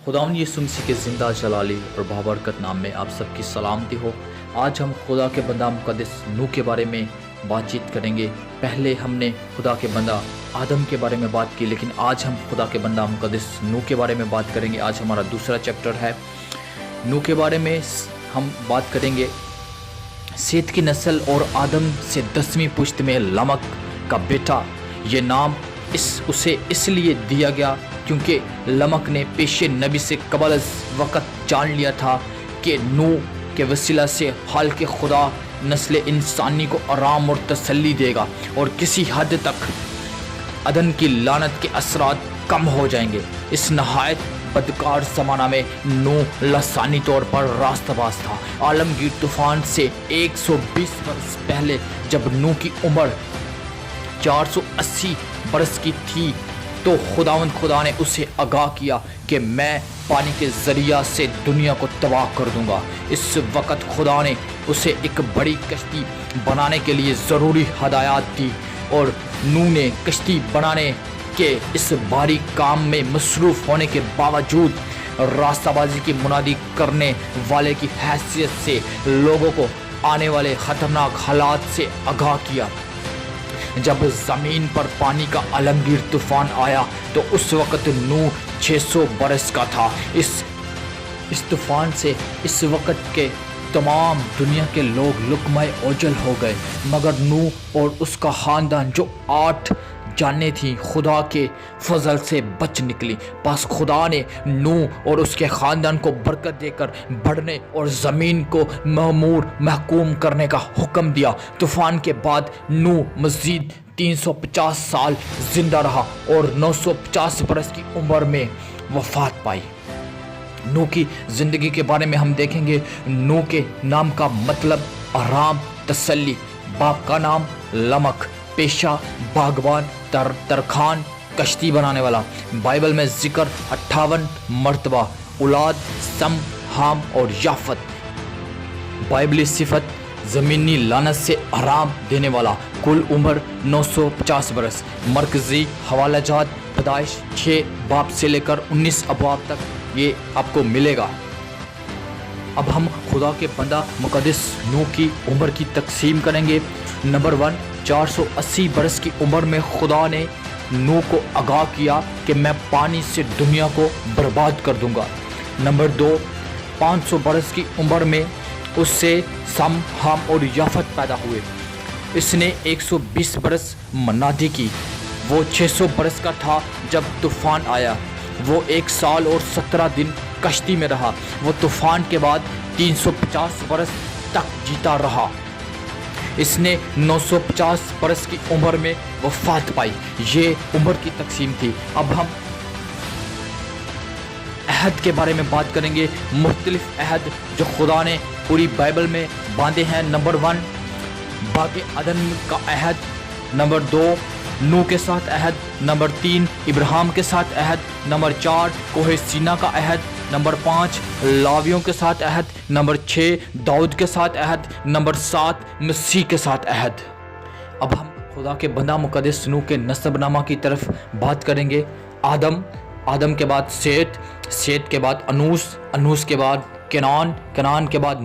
خداوند یسوع مسیح کے زندہ جلالی اور بابرکت نام میں آپ سب کی سلامتی ہو۔ آج ہم خدا کے بندہ مقدس نوح کے بارے میں بات چیت کریں گے۔ پہلے ہم نے خدا کے بندہ آدم کے بارے میں بات کی، لیکن آج ہم خدا کے بندہ مقدس نوح کے بارے میں بات کریں گے۔ آج ہمارا دوسرا چیپٹر ہے نوح کے بارے میں۔ ہم بات کریں گے سیت کی نسل اور آدم سے 10ویں پشت میں لمک کا بیٹا۔ یہ نام اسے اس لیے دیا گیا کیونکہ لمک نے پیش نبی سے قبل از وقت جان لیا تھا کہ نوح کے وسیلہ سے خالق خدا نسل انسانی کو آرام اور تسلی دے گا اور کسی حد تک عدن کی لعنت کے اثرات کم ہو جائیں گے۔ اس نہایت بدکار زمانہ میں نوح لسانی طور پر راست باز تھا۔ عالمگیر طوفان سے 120 برس پہلے جب نوح کی عمر 480 برس کی تھی تو خدا نے اسے آگاہ کیا کہ میں پانی کے ذریعہ سے دنیا کو تباہ کر دوں گا۔ اس وقت خدا نے اسے ایک بڑی کشتی بنانے کے لیے ضروری ہدایات دی اور نوح نے کشتی بنانے کے اس بھاری کام میں مصروف ہونے کے باوجود راستہ بازی کی منادی کرنے والے کی حیثیت سے لوگوں کو آنے والے خطرناک حالات سے آگاہ کیا۔ جب زمین پر پانی کا عالمگیر طوفان آیا تو اس وقت نوح 600 برس کا تھا۔ اس طوفان سے اس وقت کے تمام دنیا کے لوگ لقمہ اوجل ہو گئے، مگر نوح اور اس کا خاندان جو 8 جانیں تھیں خدا کے فضل سے بچ نکلی۔ پس خدا نے نوح اور اس کے خاندان کو برکت دے کر بڑھنے اور زمین کو معمور محکوم کرنے کا حکم دیا۔ طوفان کے بعد نوح مزید 350 سال زندہ رہا اور 950 برس کی عمر میں وفات پائی۔ نوح کی زندگی کے بارے میں ہم دیکھیں گے۔ نوح کے نام کا مطلب آرام، تسلی۔ باپ کا نام لمک، پیشہ باغبان، ترخان کشتی بنانے والا۔ بائبل میں ذکر 58 مرتبہ۔ اولاد سم، حام اور یافت۔ بائبلی صفت زمینی لعنت سے آرام دینے والا۔ کل عمر 950 برس۔ مرکزی حوالہ جات پیدائش 6 باب سے لے کر 19 ابواب تک یہ آپ کو ملے گا۔ اب ہم خدا کے بندہ مقدس نوح کی عمر کی تقسیم کریں گے۔ نمبر 1، 480 برس کی عمر میں خدا نے نوح کو آگاہ کیا کہ میں پانی سے دنیا کو برباد کر دوں گا۔ نمبر 2، 500 برس کی عمر میں اس سے سم، حام اور یافت پیدا ہوئے۔ اس نے 120 برس منادی کی۔ وہ 600 برس کا تھا جب طوفان آیا۔ وہ 1 سال اور 17 دن کشتی میں رہا۔ وہ طوفان کے بعد 350 برس تک جیتا رہا۔ اس نے 950 برس کی عمر میں وفات پائی۔ یہ عمر کی تقسیم تھی۔ اب ہم عہد کے بارے میں بات کریں گے۔ مختلف عہد جو خدا نے پوری بائبل میں باندھے ہیں۔ نمبر 1، باغ عدن کا عہد۔ نمبر 2، نوح کے ساتھ عہد۔ نمبر 3، ابراہیم کے ساتھ عہد۔ نمبر 4، کوہ سینا کا عہد۔ نمبر 5، لاویوں کے ساتھ عہد۔ نمبر 6، داؤد کے ساتھ عہد۔ نمبر 7، مسیح کے ساتھ عہد۔ اب ہم خدا کے بندہ مقدس نوح کے نسب نامہ کی طرف بات کریں گے۔ آدم کے بعد سیت کے بعد انوس کے بعد کنعان کے بعد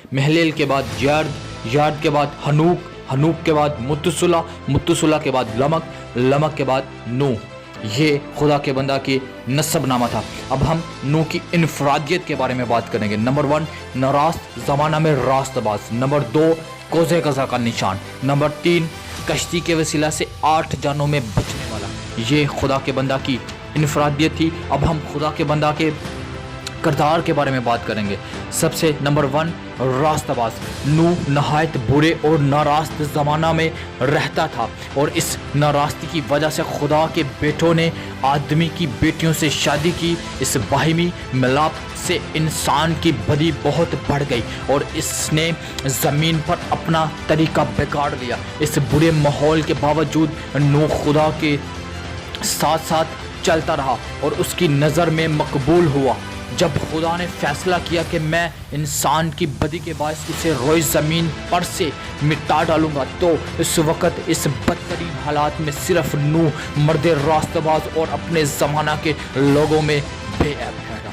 محلیل کے بعد یارد کے بعد ہنوک کے بعد متسلہ کے بعد لمک کے بعد نوح۔ یہ خدا کے بندہ کی نسب نامہ تھا۔ اب ہم نوح کی انفرادیت کے بارے میں بات کریں گے۔ نمبر 1، ناراست زمانہ میں راست باز۔ نمبر 2، کوزے قضا کا نشان۔ نمبر 3، کشتی کے وسیلہ سے 8 جانوں میں بچنے والا۔ یہ خدا کے بندہ کی انفرادیت تھی۔ اب ہم خدا کے بندہ کے کردار کے بارے میں بات کریں گے۔ سب سے نمبر 1، راست باز۔ نوح نہایت برے اور ناراست زمانہ میں رہتا تھا اور اس ناراستی کی وجہ سے خدا کے بیٹوں نے آدمی کی بیٹیوں سے شادی کی۔ اس باہمی ملاپ سے انسان کی بدی بہت بڑھ گئی اور اس نے زمین پر اپنا طریقہ بگاڑ لیا۔ اس برے ماحول کے باوجود نوح خدا کے ساتھ چلتا رہا اور اس کی نظر میں مقبول ہوا۔ جب خدا نے فیصلہ کیا کہ میں انسان کی بدی کے باعث اسے روئے زمین پر سے مٹا ڈالوں گا، تو اس وقت اس بدترین حالات میں صرف نوح مرد راست باز اور اپنے زمانہ کے لوگوں میں بے عیب ٹھہرا۔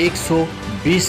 120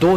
2